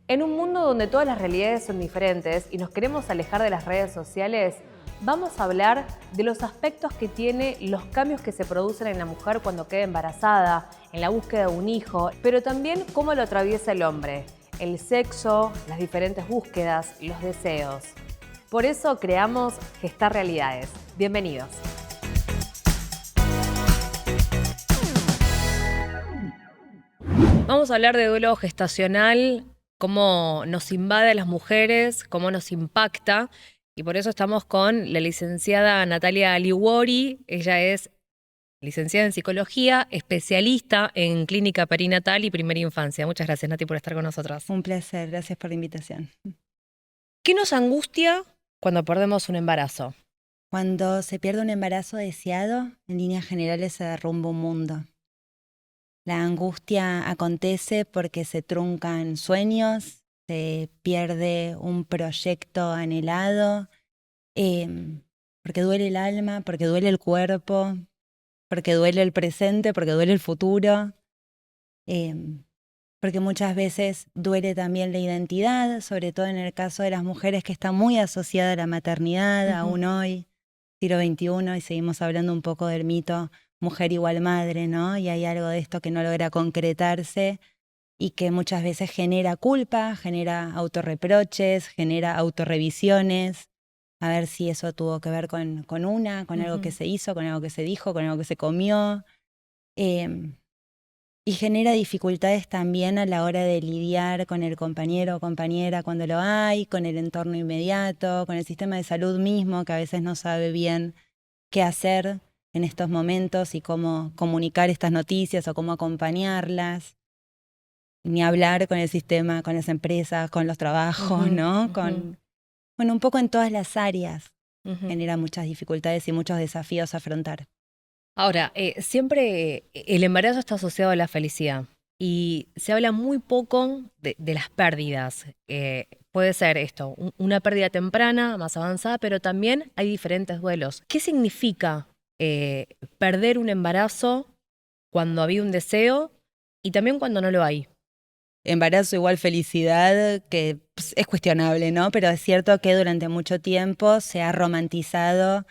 En un mundo donde todas las realidades son diferentes y nos queremos alejar de las redes sociales, vamos a hablar de los aspectos que tiene los cambios que se producen en la mujer cuando queda embarazada, en la búsqueda de un hijo, pero también cómo lo atraviesa el hombre, el sexo, las diferentes búsquedas, los deseos. Por eso creamos Gestar Realidades. Bienvenidos. Vamos a hablar de duelo gestacional, cómo nos invade a las mujeres, cómo nos impacta. Y por eso estamos con la licenciada Natalia Liguori. Ella es licenciada en psicología, especialista en clínica perinatal y primera infancia. Muchas gracias, Nati, por estar con nosotros. Un placer, gracias por la invitación. ¿Qué nos angustia cuando perdemos un embarazo? Cuando se pierde un embarazo deseado, en líneas generales se derrumba un mundo. La angustia acontece porque se truncan sueños, se pierde un proyecto anhelado, porque duele el alma, porque duele el cuerpo, porque duele el presente, porque duele el futuro, porque muchas veces duele también la identidad, sobre todo en el caso de las mujeres, que está muy asociada a la maternidad, aún hoy, siglo XXI, y seguimos hablando un poco del mito mujer igual madre, ¿no? Y hay algo de esto que no logra concretarse y que muchas veces genera culpa, genera autorreproches, genera autorrevisiones, a ver si eso tuvo que ver con algo que se hizo, con algo que se dijo, con algo que se comió. Y genera dificultades también a la hora de lidiar con el compañero o compañera cuando lo hay, con el entorno inmediato, con el sistema de salud mismo, que a veces no sabe bien qué hacer en estos momentos y cómo comunicar estas noticias o cómo acompañarlas. Ni hablar con el sistema, con las empresas, con los trabajos, ¿no? Bueno, un poco en todas las áreas genera muchas dificultades y muchos desafíos a afrontar. Ahora, siempre el embarazo está asociado a la felicidad y se habla muy poco de las pérdidas. Puede ser esto, una pérdida temprana, más avanzada, pero también hay diferentes duelos. ¿Qué significa perder un embarazo cuando había un deseo y también cuando no lo hay? Embarazo igual felicidad, que es cuestionable, ¿no? Pero es cierto que durante mucho tiempo se ha romantizado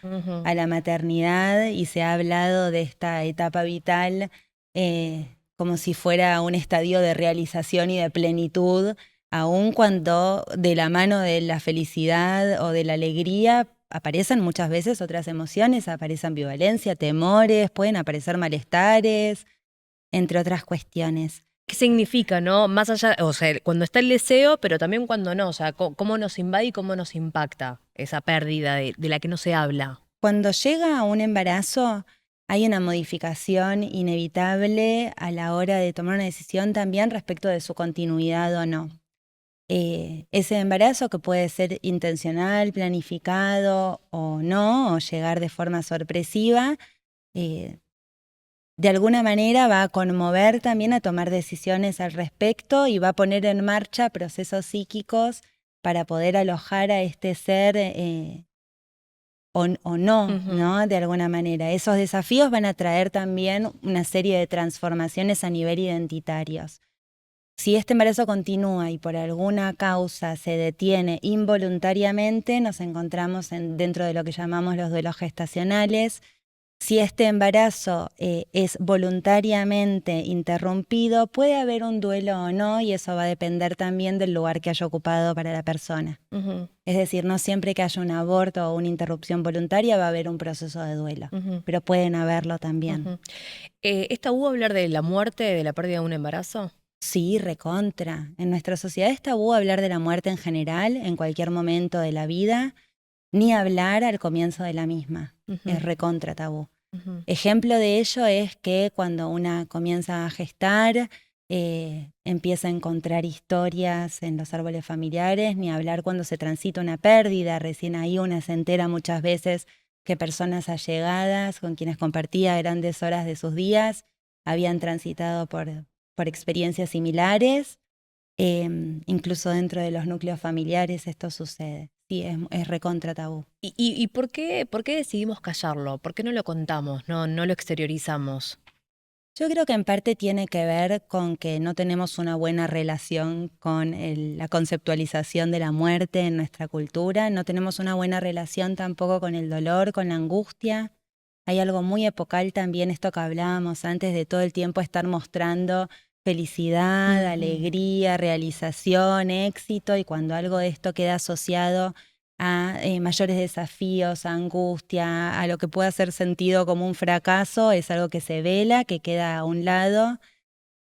a la maternidad y se ha hablado de esta etapa vital como si fuera un estadio de realización y de plenitud, aun cuando de la mano de la felicidad o de la alegría aparecen muchas veces otras emociones, aparece ambivalencia, temores, pueden aparecer malestares, entre otras cuestiones. ¿Qué significa, no? Más allá, o sea, cuando está el deseo, pero también cuando no, o sea, cómo nos invade y cómo nos impacta esa pérdida de la que no se habla. Cuando llega a un embarazo, hay una modificación inevitable a la hora de tomar una decisión también respecto de su continuidad o no. Ese embarazo, que puede ser intencional, planificado o no, o llegar de forma sorpresiva, de alguna manera va a conmover también a tomar decisiones al respecto y va a poner en marcha procesos psíquicos para poder alojar a este ser o no, ¿no? De alguna manera. Esos desafíos van a traer también una serie de transformaciones a nivel identitarios. Si este embarazo continúa y por alguna causa se detiene involuntariamente, nos encontramos dentro de lo que llamamos los duelos gestacionales. Si este embarazo es voluntariamente interrumpido, puede haber un duelo o no, y eso va a depender también del lugar que haya ocupado para la persona. Es decir, no siempre que haya un aborto o una interrupción voluntaria va a haber un proceso de duelo, pero pueden haberlo también. ¿Es tabú hablar de la muerte, de la pérdida de un embarazo? Sí, recontra. En nuestra sociedad es tabú hablar de la muerte en general, en cualquier momento de la vida, ni hablar al comienzo de la misma. Es recontra tabú. Ejemplo de ello es que cuando una comienza a gestar, empieza a encontrar historias en los árboles familiares, ni hablar cuando se transita una pérdida. Recién ahí una se entera muchas veces que personas allegadas con quienes compartía grandes horas de sus días habían transitado por experiencias similares. Incluso dentro de los núcleos familiares esto sucede. Sí, es recontra tabú. ¿Y por qué decidimos callarlo? ¿Por qué no lo contamos, no lo exteriorizamos? Yo creo que en parte tiene que ver con que no tenemos una buena relación con la conceptualización de la muerte en nuestra cultura, no tenemos una buena relación tampoco con el dolor, con la angustia. Hay algo muy epocal también, esto que hablábamos antes, de todo el tiempo estar mostrando felicidad, alegría, realización, éxito, y cuando algo de esto queda asociado a mayores desafíos, a angustia, a lo que pueda ser sentido como un fracaso, es algo que se vela, que queda a un lado.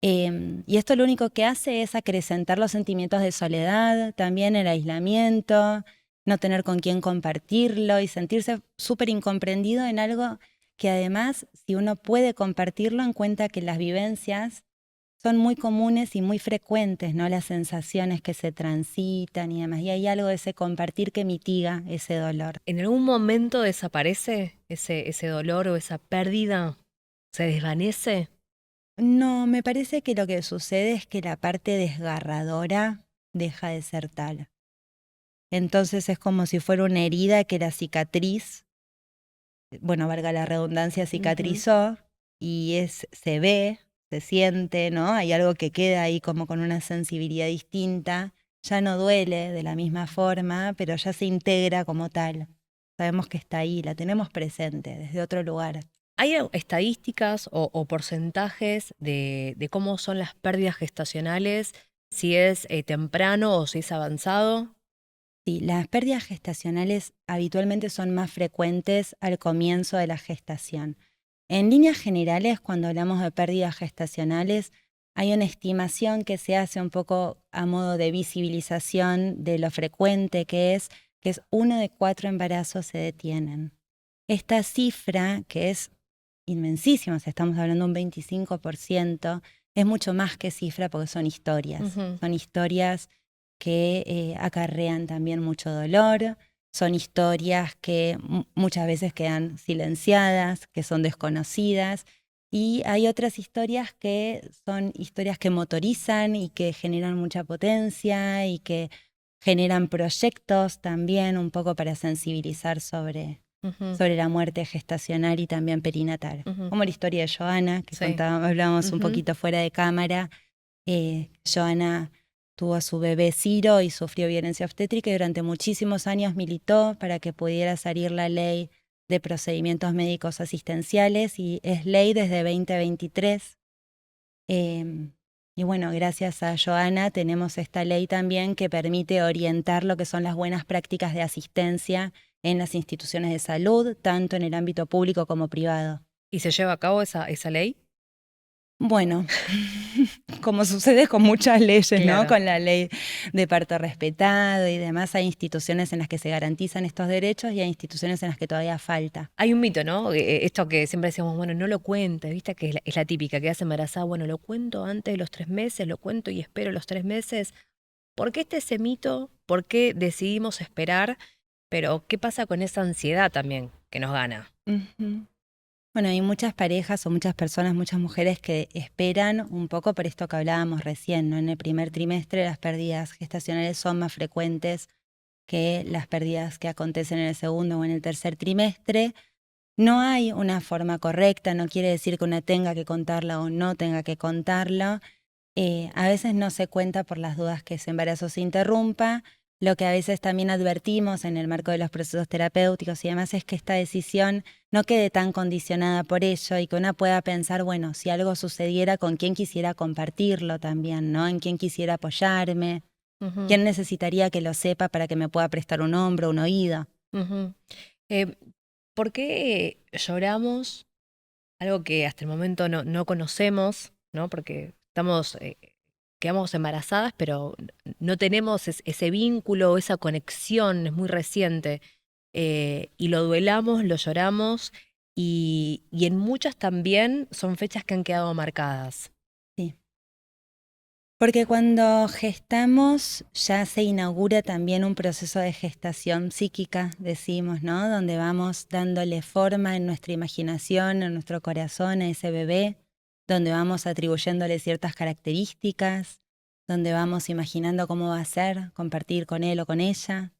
Y esto lo único que hace es acrecentar los sentimientos de soledad, también el aislamiento, no tener con quién compartirlo y sentirse súper incomprendido en algo que además, si uno puede compartirlo, en cuenta que las vivencias son muy comunes y muy frecuentes, ¿no? Las sensaciones que se transitan y demás. Y hay algo de ese compartir que mitiga ese dolor. ¿En algún momento desaparece ese dolor o esa pérdida? ¿Se desvanece? No, me parece que lo que sucede es que la parte desgarradora deja de ser tal. Entonces es como si fuera una herida que la cicatriz, bueno, valga la redundancia, cicatrizó y se ve, se siente, ¿no? Hay algo que queda ahí como con una sensibilidad distinta. Ya no duele de la misma forma, pero ya se integra como tal. Sabemos que está ahí, la tenemos presente desde otro lugar. ¿Hay estadísticas o porcentajes de cómo son las pérdidas gestacionales? Si es temprano o si es avanzado. Sí, las pérdidas gestacionales habitualmente son más frecuentes al comienzo de la gestación. En líneas generales, cuando hablamos de pérdidas gestacionales, hay una estimación que se hace un poco a modo de visibilización de lo frecuente que es 1 de 4 embarazos se detienen. Esta cifra, que es inmensísima, o sea, estamos hablando de un 25%, es mucho más que cifra porque son historias. Son historias que acarrean también mucho dolor, son historias que muchas veces quedan silenciadas, que son desconocidas, y hay otras historias que son historias que motorizan y que generan mucha potencia y que generan proyectos también un poco para sensibilizar sobre la muerte gestacional y también perinatal. Como la historia de Joana, que hablábamos un poquito fuera de cámara. Joana tuvo a su bebé Ciro y sufrió violencia obstétrica y durante muchísimos años militó para que pudiera salir la ley de procedimientos médicos asistenciales y es ley desde 2023. Y bueno, gracias a Joana tenemos esta ley también que permite orientar lo que son las buenas prácticas de asistencia en las instituciones de salud, tanto en el ámbito público como privado. ¿Y se lleva a cabo esa ley? Bueno, como sucede con muchas leyes, Claro. ¿no? Con la ley de parto respetado y demás, hay instituciones en las que se garantizan estos derechos y hay instituciones en las que todavía falta. Hay un mito, ¿no? Esto que siempre decíamos, bueno, no lo cuentes, ¿viste? Que es la típica, que hace embarazada, bueno, lo cuento antes de los 3 meses, lo cuento y espero los 3 meses. ¿Por qué ese mito? ¿Por qué decidimos esperar? Pero, ¿qué pasa con esa ansiedad también que nos gana? Bueno, hay muchas parejas o muchas personas, muchas mujeres que esperan un poco por esto que hablábamos recién, ¿no? En el primer trimestre las pérdidas gestacionales son más frecuentes que las pérdidas que acontecen en el segundo o en el tercer trimestre. No hay una forma correcta, no quiere decir que una tenga que contarla o no tenga que contarlo. A veces no se cuenta por las dudas que ese embarazo se interrumpa. Lo que a veces también advertimos en el marco de los procesos terapéuticos y demás es que esta decisión no quede tan condicionada por ello y que una pueda pensar, bueno, si algo sucediera, con quién quisiera compartirlo también, ¿no? En quién quisiera apoyarme, quién necesitaría que lo sepa para que me pueda prestar un hombro, un oído. ¿Por qué lloramos algo que hasta el momento no conocemos, ¿no? Porque quedamos embarazadas, pero no tenemos ese vínculo, esa conexión, es muy reciente. Y lo duelamos, lo lloramos, y en muchas también son fechas que han quedado marcadas. Sí. Porque cuando gestamos ya se inaugura también un proceso de gestación psíquica, decimos, ¿no? Donde vamos dándole forma en nuestra imaginación, en nuestro corazón a ese bebé, donde vamos atribuyéndole ciertas características, donde vamos imaginando cómo va a ser compartir con él o con ella.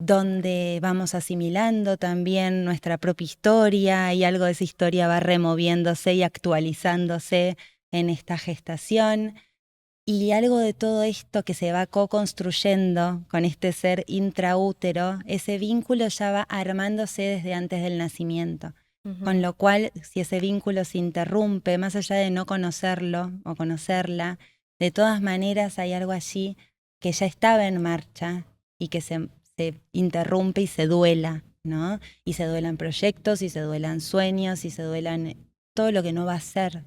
donde vamos asimilando también nuestra propia historia y algo de esa historia va removiéndose y actualizándose en esta gestación. Y algo de todo esto que se va co-construyendo con este ser intraútero, ese vínculo ya va armándose desde antes del nacimiento. Con lo cual, si ese vínculo se interrumpe, más allá de no conocerlo o conocerla, de todas maneras hay algo allí que ya estaba en marcha y que se interrumpe y se duela, ¿no? Y se duelan proyectos, y se duelan sueños, y se duelan todo lo que no va a ser.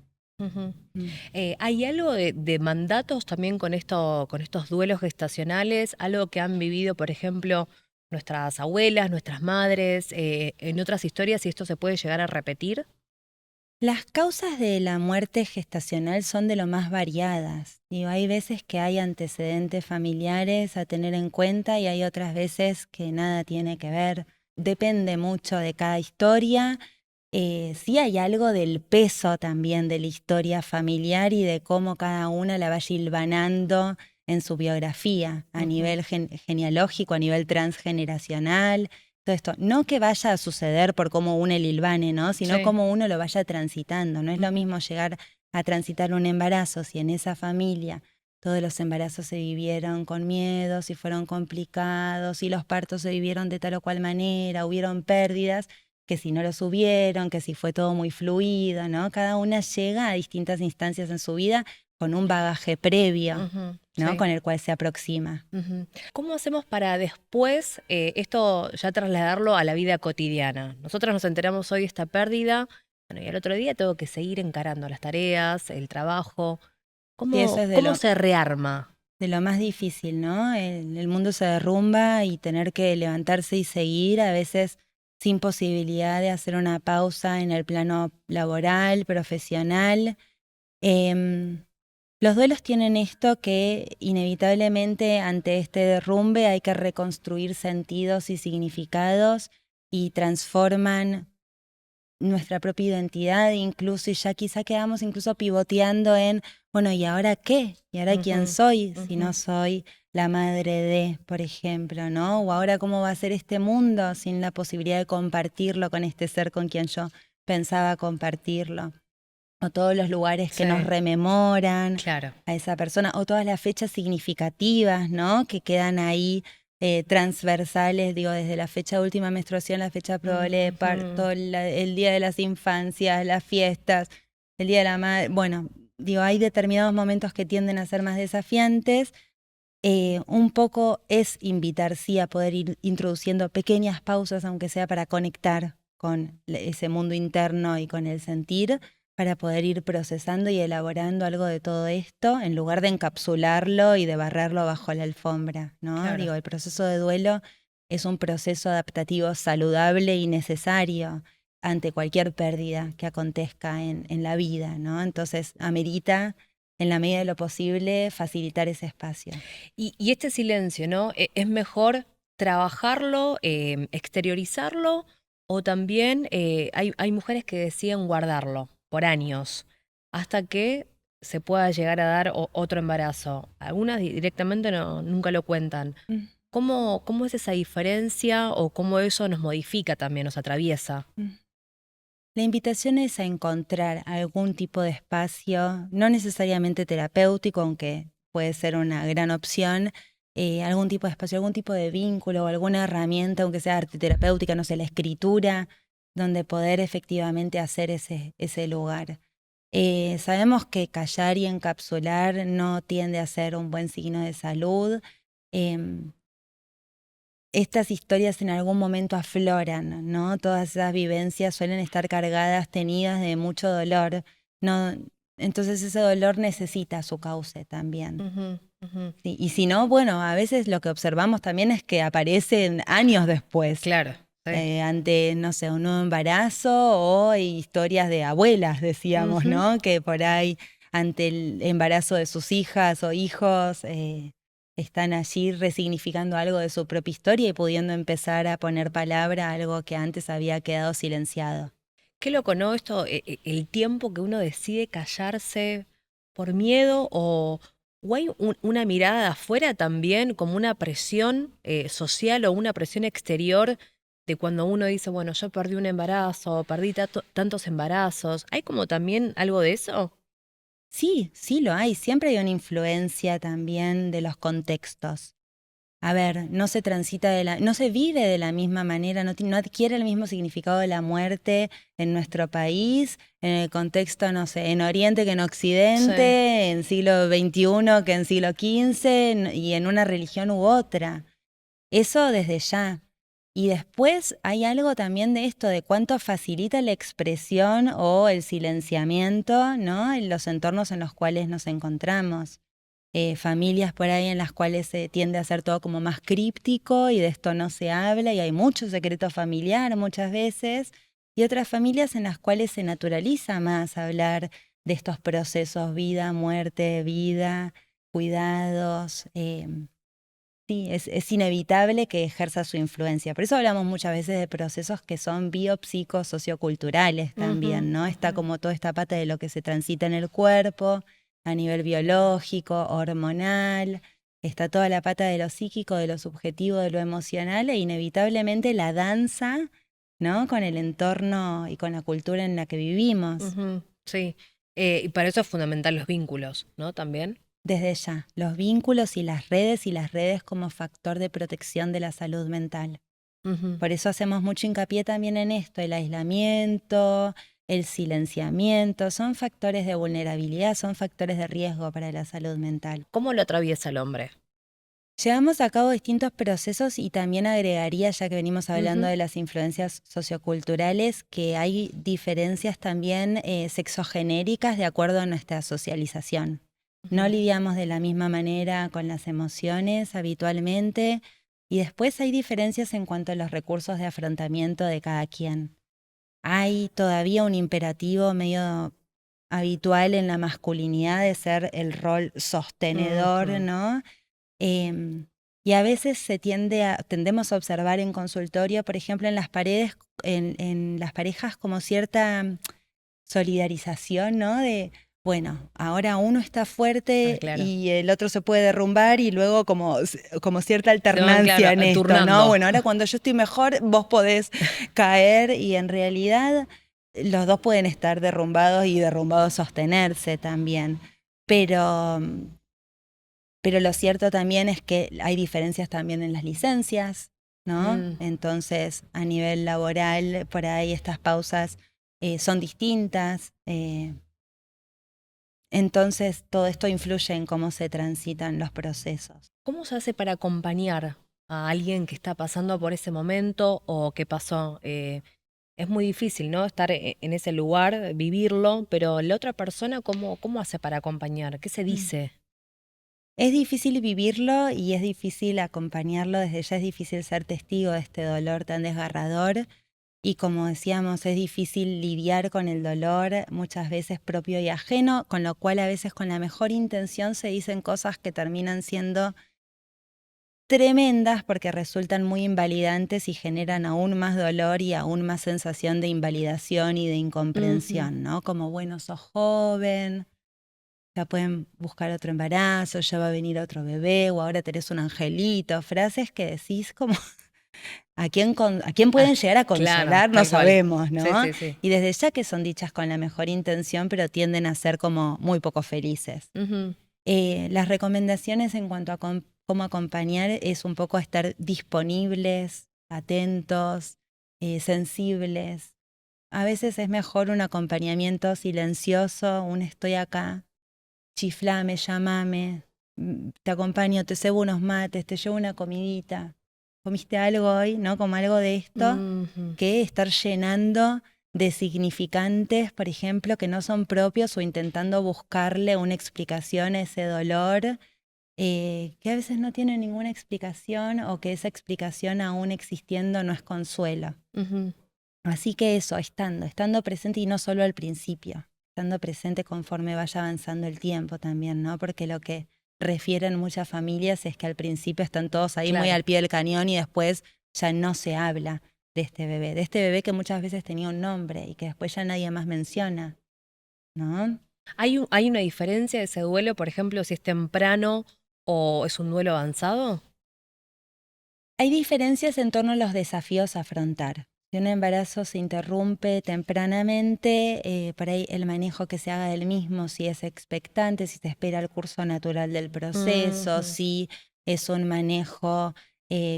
¿Hay algo de mandatos también con estos duelos gestacionales? ¿Algo que han vivido, por ejemplo, nuestras abuelas, nuestras madres, en otras historias, y esto se puede llegar a repetir? Las causas de la muerte gestacional son de lo más variadas. Digo, hay veces que hay antecedentes familiares a tener en cuenta y hay otras veces que nada tiene que ver. Depende mucho de cada historia. Sí hay algo del peso también de la historia familiar y de cómo cada una la vaya hilvanando en su biografía, a nivel genealógico, a nivel transgeneracional. Todo esto, no que vaya a suceder por cómo une el hilvane, ¿no? Sino cómo uno lo vaya transitando. No es lo mismo llegar a transitar un embarazo si en esa familia todos los embarazos se vivieron con miedo, si fueron complicados, si los partos se vivieron de tal o cual manera, hubieron pérdidas, que si no los hubieron, que si fue todo muy fluido, ¿no? Cada una llega a distintas instancias en su vida con un bagaje previo, ¿no? Sí. Con el cual se aproxima. ¿Cómo hacemos para después esto ya trasladarlo a la vida cotidiana? Nosotros nos enteramos hoy de esta pérdida, bueno, y al otro día tengo que seguir encarando las tareas, el trabajo. Y eso es ¿Cómo se rearma? de lo más difícil, ¿no? El mundo se derrumba y tener que levantarse y seguir, a veces sin posibilidad de hacer una pausa en el plano laboral, profesional. Los duelos tienen esto que inevitablemente ante este derrumbe hay que reconstruir sentidos y significados y transforman nuestra propia identidad incluso, y ya quizá quedamos incluso pivoteando en, bueno, ¿y ahora qué? ¿Y ahora quién soy si no soy la madre de, por ejemplo, ¿no? O ahora cómo va a ser este mundo sin la posibilidad de compartirlo con este ser con quien yo pensaba compartirlo. O todos los lugares que nos rememoran a esa persona, o todas las fechas significativas, ¿no? Que quedan ahí transversales, digo, desde la fecha de última menstruación, la fecha probable de parto, el día de las infancias, las fiestas, el día de la madre. Bueno, digo, hay determinados momentos que tienden a ser más desafiantes. Un poco es invitar, sí, a poder ir introduciendo pequeñas pausas, aunque sea para conectar con ese mundo interno y con el sentir, para poder ir procesando y elaborando algo de todo esto, en lugar de encapsularlo y de barrerlo bajo la alfombra, ¿no? Claro. Digo, el proceso de duelo es un proceso adaptativo saludable y necesario ante cualquier pérdida que acontezca en la vida, ¿no? Entonces, amerita, en la medida de lo posible, facilitar ese espacio. Y este silencio, ¿no? ¿Es mejor trabajarlo, exteriorizarlo, o también hay mujeres que deciden guardarlo por años hasta que se pueda llegar a dar otro embarazo? Algunas directamente nunca lo cuentan. ¿Cómo es esa diferencia, o cómo eso nos modifica también, nos atraviesa? La invitación es a encontrar algún tipo de espacio, no necesariamente terapéutico, aunque puede ser una gran opción, algún tipo de espacio, algún tipo de vínculo o alguna herramienta, aunque sea arte terapéutica, no sé, la escritura, donde poder efectivamente hacer ese lugar. Sabemos que callar y encapsular no tiende a ser un buen signo de salud. Estas historias en algún momento afloran, ¿no? Todas esas vivencias suelen estar cargadas, tenidas de mucho dolor. No, entonces ese dolor necesita su cauce también. Sí, y si no, bueno, a veces lo que observamos también es que aparecen años después. Claro. Ante, no sé, un nuevo embarazo o historias de abuelas, decíamos, ¿no? Que por ahí ante el embarazo de sus hijas o hijos están allí resignificando algo de su propia historia y pudiendo empezar a poner palabra a algo que antes había quedado silenciado. Qué loco, ¿no? Esto, el tiempo que uno decide callarse por miedo o ¿O hay una mirada de afuera también, como una presión social o una presión exterior de cuando uno dice, bueno, yo perdí un embarazo, perdí tantos embarazos? ¿Hay como también algo de eso? Sí, sí lo hay. Siempre hay una influencia también de los contextos. A ver, no se vive de la misma manera, no adquiere el mismo significado de la muerte en nuestro país, en el contexto, no sé, en Oriente que en Sí. Occidente, en siglo XXI que en siglo XV, y en una religión u otra. Eso desde ya. Y después hay algo también de esto, de cuánto facilita la expresión o el silenciamiento, ¿no? En los entornos en los cuales nos encontramos. Familias por ahí en las cuales se tiende a hacer todo como más críptico y de esto no se habla y hay mucho secreto familiar muchas veces. Y otras familias en las cuales se naturaliza más hablar de estos procesos, vida, muerte, vida, cuidados. Sí, es inevitable que ejerza su influencia. Por eso hablamos muchas veces de procesos que son biopsicosocioculturales Ujú, también, ¿no? Está ujú. como toda esta pata de lo que se transita en el cuerpo, a nivel biológico, hormonal, está toda la pata de lo psíquico, de lo subjetivo, de lo emocional, e inevitablemente la danza, ¿no? Con el entorno y con la cultura en la que vivimos. Ujú, sí. Y para eso es fundamental los vínculos, ¿no? También. Desde ya, los vínculos y las redes como factor de protección de la salud mental. Ujú. Por eso hacemos mucho hincapié también en esto, el aislamiento, el silenciamiento, son factores de vulnerabilidad, son factores de riesgo para la salud mental. ¿Cómo lo atraviesa el hombre? Llevamos a cabo distintos procesos y también agregaría, ya que venimos hablando Ujú, de las influencias socioculturales, que hay diferencias también sexogenéricas de acuerdo a nuestra socialización. No ujú. lidiamos de la misma manera con las emociones habitualmente y después hay diferencias en cuanto a los recursos de afrontamiento de cada quien. Hay todavía un imperativo medio habitual en la masculinidad de ser el rol sostenedor, Ujú. ¿no? Em, y a veces tendemos a observar en consultorio, por ejemplo, en las paredes, en las parejas como cierta solidarización, ¿no? De, bueno, ahora uno está Ah, fuerte claro. y el otro se puede derrumbar y luego como cierta Se van, claro, alternancia en esto, ¿no? turnando. Bueno, ahora cuando yo estoy mejor, vos podés caer y en realidad los dos pueden estar derrumbados y derrumbados sostenerse también. Pero pero lo cierto también es que hay diferencias también en las licencias, ¿no? Mm, Entonces, a nivel laboral, por ahí estas pausas son distintas. Entonces, todo esto influye en cómo se transitan los procesos. ¿Cómo se hace para acompañar a alguien que está pasando por ese momento o que pasó? Es muy difícil, ¿no? Estar en ese lugar, vivirlo, pero la otra persona, ¿cómo hace para acompañar? ¿Qué se Mm. dice? Es difícil vivirlo y es difícil acompañarlo, desde ya es difícil ser testigo de este dolor tan desgarrador. Y como decíamos, es difícil lidiar con el dolor, muchas veces propio y ajeno, con lo cual a veces con la mejor intención se dicen cosas que terminan siendo tremendas porque resultan muy invalidantes y generan aún más dolor y aún más sensación de invalidación y de Ujú. incomprensión, ¿no? Como, bueno, sos joven, ya pueden buscar otro embarazo, ya va a venir otro bebé, o ahora tenés un angelito, frases que decís como a quién Ah, pueden llegar a claro, consolar, no tal cual. sabemos, Sí, ¿no? sí, sí. Y desde ya que son dichas con la mejor intención, pero tienden a ser como muy poco felices. Ujú, Las recomendaciones en cuanto a cómo acompañar es un poco estar disponibles, atentos, sensibles. A veces es mejor un acompañamiento silencioso, un estoy acá, chiflame, llamame, te acompaño, te cebo unos mates, te llevo una comidita. ¿Comiste algo hoy? ¿No? Como algo de esto, ujú. que estar llenando de significantes, por ejemplo, que no son propios o intentando buscarle una explicación a ese dolor, que a veces no tiene ninguna explicación o que esa explicación aún existiendo no es consuelo. Ujú. Así que eso, estando presente y no solo al principio, estando presente conforme vaya avanzando el tiempo también, ¿no? Porque lo que refieren muchas familias es que al principio están todos ahí muy Claro. al pie del cañón y después ya no se habla de este bebé que muchas veces tenía un nombre y que después ya nadie más menciona, ¿no? ¿Hay una diferencia de ese duelo, por ejemplo, si es temprano o es un duelo avanzado? Hay diferencias en torno a los desafíos a afrontar. Si un embarazo se interrumpe tempranamente, por ahí el manejo que se haga del mismo, si es expectante, si se espera el curso natural del proceso, si es un manejo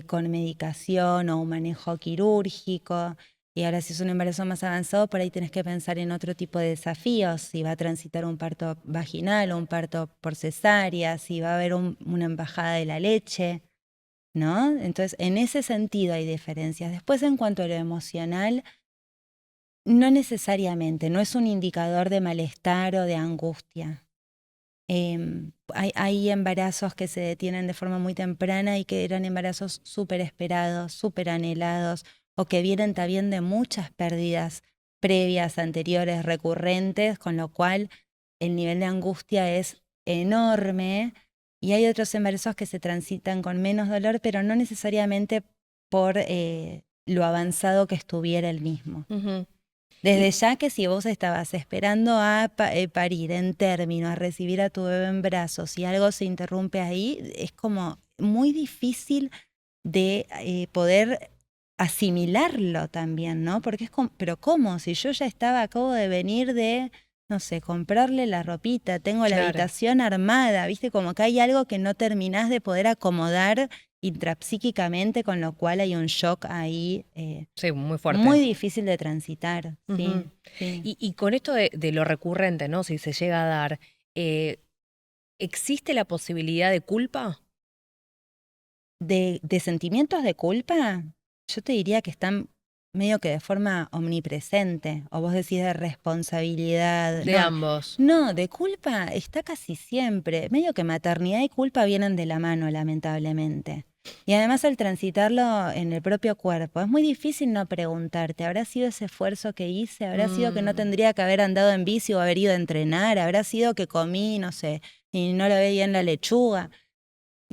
con medicación o un manejo quirúrgico. Y ahora si es un embarazo más avanzado, por ahí tenés que pensar en otro tipo de desafíos, si va a transitar un parto vaginal o un parto por cesárea, si va a haber una embajada de la leche, ¿no? Entonces, en ese sentido hay diferencias. Después, en cuanto a lo emocional, no necesariamente, no es un indicador de malestar o de angustia. Hay embarazos que se detienen de forma muy temprana y que eran embarazos súper esperados, súper anhelados, o que vienen también de muchas pérdidas previas, anteriores, recurrentes, con lo cual el nivel de angustia es enorme. Y hay otros embarazos que se transitan con menos dolor, pero no necesariamente por lo avanzado que estuviera el mismo. Desde ya que si vos estabas esperando a parir en término, a recibir a tu bebé en brazos y algo se interrumpe ahí, es como muy difícil de poder asimilarlo también, ¿no? Porque es como, pero ¿cómo? Si yo ya acabo de venir de, no sé, comprarle la ropita, tengo la habitación armada, ¿viste? Como que hay algo que no terminás de poder acomodar intrapsíquicamente, con lo cual hay un shock ahí Sí, muy fuerte. muy difícil de transitar. Sí, sí. Y con esto de lo recurrente, ¿no? Si se llega a dar, ¿existe la posibilidad de culpa? De sentimientos de culpa, yo te diría que están medio que de forma omnipresente, o vos decís de responsabilidad. De ambos. No, de culpa está casi siempre. Medio que maternidad y culpa vienen de la mano, lamentablemente. Y además al transitarlo en el propio cuerpo, es muy difícil no preguntarte, ¿habrá sido ese esfuerzo que hice? ¿Habrá sido que no tendría que haber andado en bici o haber ido a entrenar? ¿Habrá sido que comí, no sé, y no lo veía en la lechuga?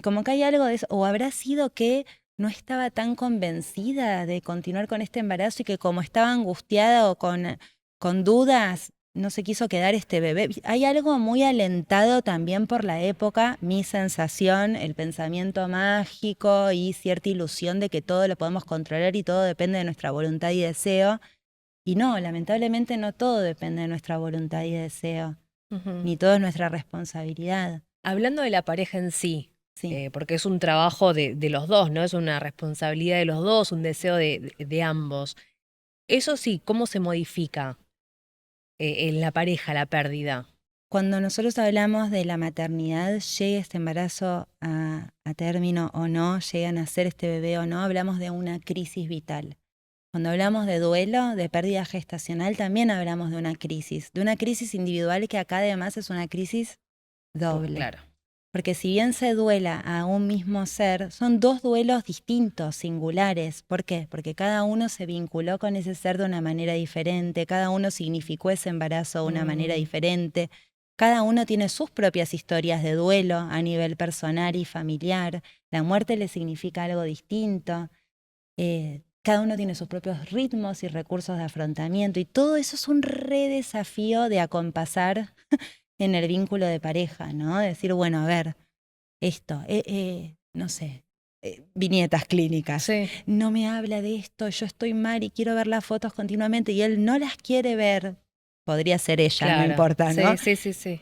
Como que hay algo de eso, o habrá sido que no estaba tan convencida de continuar con este embarazo y que como estaba angustiada o con dudas, no se quiso quedar este bebé. Hay algo muy alentado también por la época, mi sensación, el pensamiento mágico y cierta ilusión de que todo lo podemos controlar y todo depende de nuestra voluntad y deseo. Y no, lamentablemente no todo depende de nuestra voluntad y deseo, ni todo es nuestra responsabilidad. Hablando de la pareja en sí, Sí. porque es un trabajo de los dos, ¿no? Es una responsabilidad de los dos, un deseo de ambos. Eso sí, ¿cómo se modifica en la pareja la pérdida? Cuando nosotros hablamos de la maternidad, llegue este embarazo a término o no, llegue a nacer este bebé o no, hablamos de una crisis vital. Cuando hablamos de duelo, de pérdida gestacional, también hablamos de una crisis individual que acá además es una crisis doble. Claro. Porque si bien se duela a un mismo ser, son dos duelos distintos, singulares. ¿Por qué? Porque cada uno se vinculó con ese ser de una manera diferente, cada uno significó ese embarazo de una manera diferente, cada uno tiene sus propias historias de duelo a nivel personal y familiar, la muerte le significa algo distinto, cada uno tiene sus propios ritmos y recursos de afrontamiento y todo eso es un re desafío de acompasar en el vínculo de pareja, ¿no? Decir, bueno, a ver, esto, no sé, viñetas clínicas. Sí. No me habla de esto, yo estoy mal y quiero ver las fotos continuamente y él no las quiere ver. Podría ser ella, Claro. no importa, ¿no? Sí.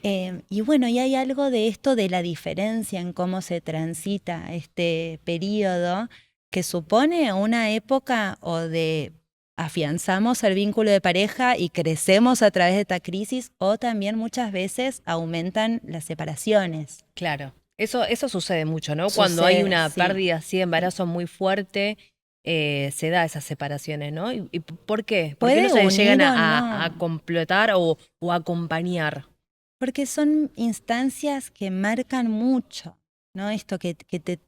Y bueno, y hay algo de esto de la diferencia en cómo se transita este periodo que supone una época o de afianzamos el vínculo de pareja y crecemos a través de esta crisis, o también muchas veces aumentan las separaciones. Claro. Eso sucede mucho, ¿no? Cuando hay una pérdida así de embarazo muy fuerte, se da esas separaciones, ¿no? ¿Y por qué? ¿Por qué no se llegan a completar o acompañar? Porque son instancias que marcan mucho, ¿no? Esto que te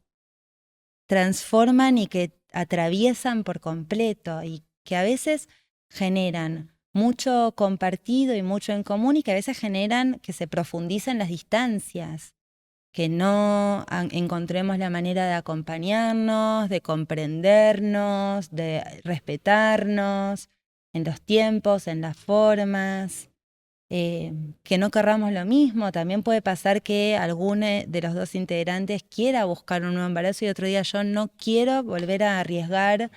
transforman y que atraviesan por completo y que a veces generan mucho compartido y mucho en común y que a veces generan que se profundicen las distancias, que no encontremos la manera de acompañarnos, de comprendernos, de respetarnos en los tiempos, en las formas. que no querramos lo mismo. También puede pasar que alguno de los dos integrantes quiera buscar un nuevo embarazo y otro día yo no quiero volver a arriesgar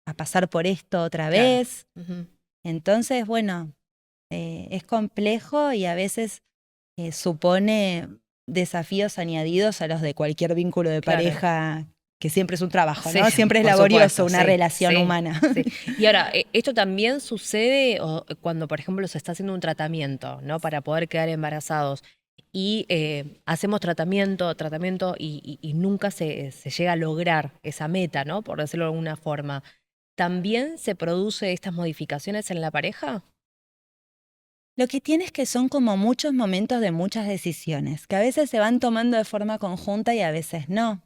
a pasar por esto otra Claro. vez. Entonces, bueno, es complejo y a veces supone desafíos añadidos a los de cualquier vínculo de Claro. pareja, que siempre es un trabajo, Sí, ¿no? Siempre es por laborioso supuesto, una sí, relación sí, humana. sí. Y ahora, esto también sucede cuando, por ejemplo, se está haciendo un tratamiento, ¿no? Para poder quedar embarazados. Y hacemos tratamiento y nunca se llega a lograr esa meta, ¿no? Por decirlo de alguna forma. ¿También se produce estas modificaciones en la pareja? Lo que tiene es que son como muchos momentos de muchas decisiones, que a veces se van tomando de forma conjunta y a veces no.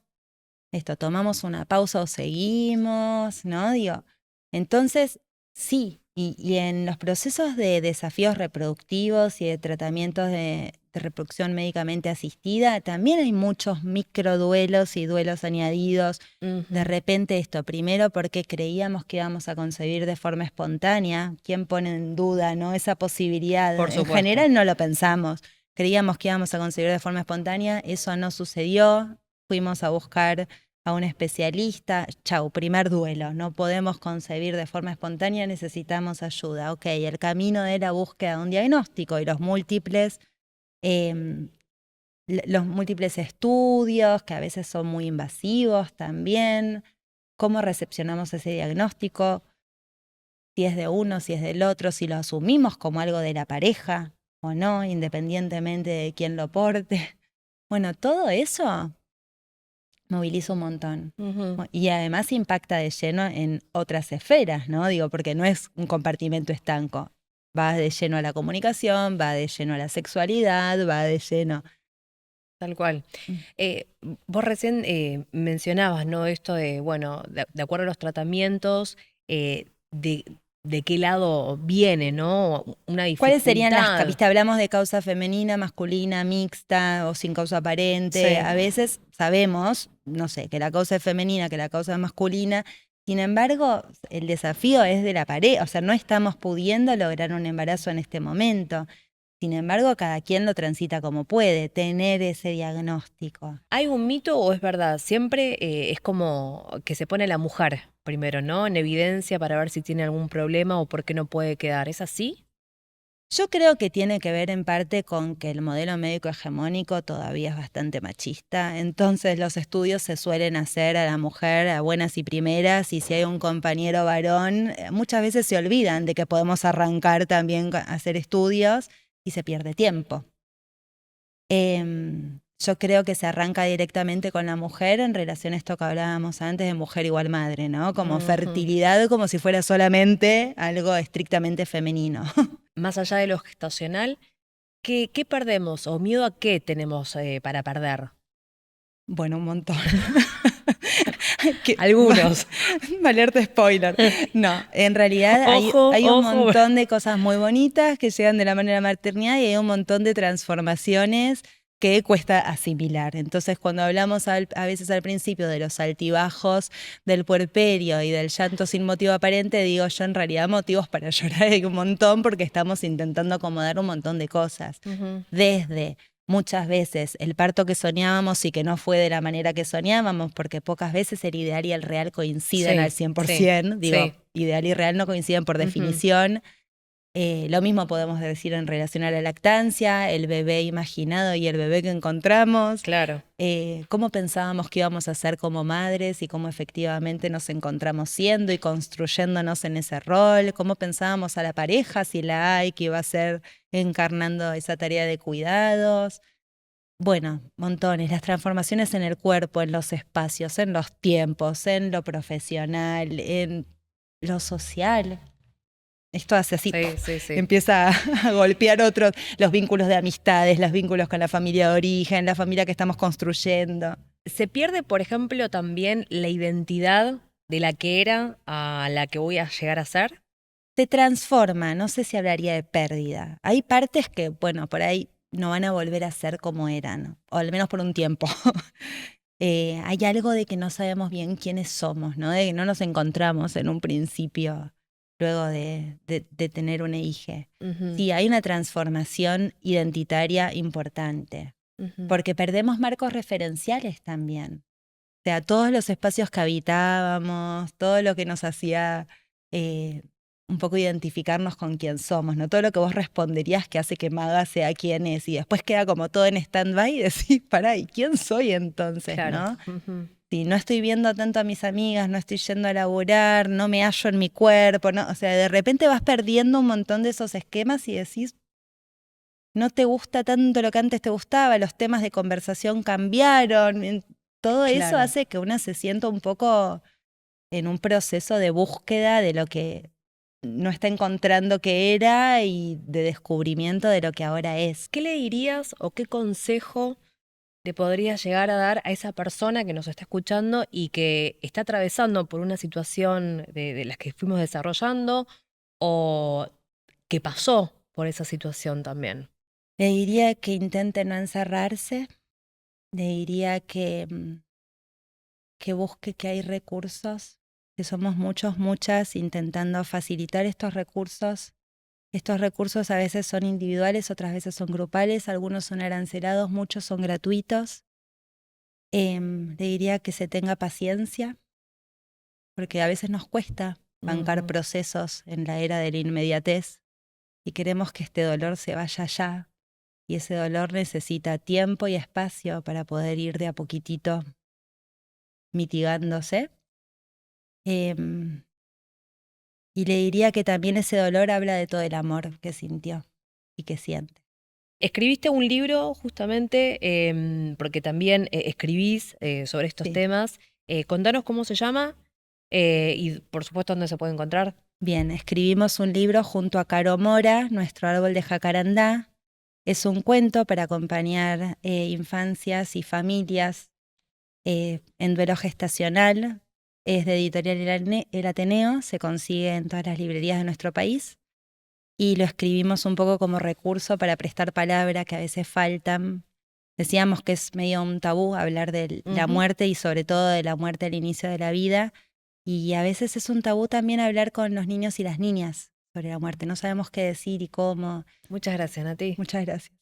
Esto, tomamos una pausa o seguimos, ¿no? Digo, entonces, sí, y en los procesos de desafíos reproductivos y de tratamientos de reproducción médicamente asistida, también hay muchos microduelos y duelos añadidos. De repente esto, primero porque creíamos que íbamos a concebir de forma espontánea. ¿Quién pone en duda, no, esa posibilidad? Por En supuesto. general no lo pensamos. Creíamos que íbamos a concebir de forma espontánea, eso no sucedió. Fuimos a buscar a un especialista, chau, primer duelo, no podemos concebir de forma espontánea, necesitamos ayuda. Ok, el camino de la búsqueda de un diagnóstico y los múltiples estudios, que a veces son muy invasivos también, cómo recepcionamos ese diagnóstico, si es de uno, si es del otro, si lo asumimos como algo de la pareja o no, independientemente de quién lo porte. Bueno, todo eso moviliza un montón. Y además impacta de lleno en otras esferas, ¿no? Digo, porque no es un compartimento estanco. Va de lleno a la comunicación, va de lleno a la sexualidad, va de lleno. Tal cual. Vos recién mencionabas, ¿no? Esto de, bueno, de acuerdo a los tratamientos, de qué lado viene, ¿no? Una ¿Cuáles serían dificultad. viste, hablamos de causa femenina, masculina, mixta o sin causa aparente? Sí. A veces sabemos, no sé, que la causa es femenina, que la causa es masculina. Sin embargo, el desafío es de la pareja, o sea, no estamos pudiendo lograr un embarazo en este momento. Sin embargo, cada quien lo transita como puede, tener ese diagnóstico. ¿Hay un mito o es verdad? Siempre es como que se pone la mujer primero, ¿no? En evidencia para ver si tiene algún problema o por qué no puede quedar. ¿Es así? Yo creo que tiene que ver en parte con que el modelo médico hegemónico todavía es bastante machista, entonces los estudios se suelen hacer a la mujer a buenas y primeras, y si hay un compañero varón, muchas veces se olvidan de que podemos arrancar también a hacer estudios y se pierde tiempo. Yo creo que se arranca directamente con la mujer en relación a esto que hablábamos antes de mujer igual madre, ¿no? Como fertilidad, como si fuera solamente algo estrictamente femenino. Más allá de lo gestacional, ¿qué perdemos o miedo a qué tenemos para perder? Bueno, un montón. Algunos. Valerte spoiler. No, en realidad hay un montón de cosas muy bonitas que llegan de la mano de la maternidad y hay un montón de transformaciones que cuesta asimilar. Entonces, cuando hablamos a veces al principio de los altibajos del puerperio y del llanto sin motivo aparente, digo yo en realidad motivos para llorar hay un montón porque estamos intentando acomodar un montón de cosas. Desde muchas veces el parto que soñábamos y que no fue de la manera que soñábamos, porque pocas veces el ideal y el real coinciden al 100%. Digo, ideal y real no coinciden por definición. Lo mismo podemos decir en relación a la lactancia, el bebé imaginado y el bebé que encontramos. Claro. Cómo pensábamos que íbamos a ser como madres y cómo efectivamente nos encontramos siendo y construyéndonos en ese rol. Cómo pensábamos a la pareja, si la hay, que iba a ser encarnando esa tarea de cuidados. Bueno, montones. Las transformaciones en el cuerpo, en los espacios, en los tiempos, en lo profesional, en lo social. Esto hace así, empieza a golpear los vínculos de amistades, los vínculos con la familia de origen, la familia que estamos construyendo. ¿Se pierde, por ejemplo, también la identidad de la que era a la que voy a llegar a ser? Se transforma, no sé si hablaría de pérdida. Hay partes que, bueno, por ahí no van a volver a ser como eran, o al menos por un tiempo. Hay algo de que no sabemos bien quiénes somos, ¿no? De que no nos encontramos en un principio luego de tener una hija. Sí, hay una transformación identitaria importante, porque perdemos marcos referenciales también. O sea, todos los espacios que habitábamos, todo lo que nos hacía un poco identificarnos con quién somos, ¿no? Todo lo que vos responderías que hace que Maga sea quien es, y después queda como todo en stand-by y decís, pará, ¿y quién soy entonces, Claro. no? Si no estoy viendo tanto a mis amigas, no estoy yendo a laburar, no me hallo en mi cuerpo, ¿no? O sea, de repente vas perdiendo un montón de esos esquemas y decís, no te gusta tanto lo que antes te gustaba, los temas de conversación cambiaron, todo eso Claro. hace que una se sienta un poco en un proceso de búsqueda de lo que no está encontrando que era y de descubrimiento de lo que ahora es. ¿Qué le dirías o qué consejo le podrías llegar a dar a esa persona que nos está escuchando y que está atravesando por una situación de las que fuimos desarrollando o que pasó por esa situación también? Le diría que intente no encerrarse, le diría que busque que hay recursos, que somos muchos, muchas, intentando facilitar estos recursos. Estos recursos a veces son individuales, otras veces son grupales, algunos son arancelados, muchos son gratuitos. Le diría que se tenga paciencia, porque a veces nos cuesta bancar procesos en la era de la inmediatez y queremos que este dolor se vaya ya. Y ese dolor necesita tiempo y espacio para poder ir de a poquitito mitigándose. Y le diría que también ese dolor habla de todo el amor que sintió y que siente. Escribiste un libro justamente, porque también escribís sobre estos Sí. temas. Contanos cómo se llama y por supuesto dónde se puede encontrar. Bien, escribimos un libro junto a Caro Mora, Nuestro árbol de jacarandá. Es un cuento para acompañar infancias y familias en duelo gestacional. Es de Editorial El Ateneo, se consigue en todas las librerías de nuestro país. Y lo escribimos un poco como recurso para prestar palabra que a veces faltan. Decíamos que es medio un tabú hablar de la muerte y sobre todo de la muerte al inicio de la vida. Y a veces es un tabú también hablar con los niños y las niñas sobre la muerte. No sabemos qué decir y cómo. Muchas gracias, Nati. Muchas gracias.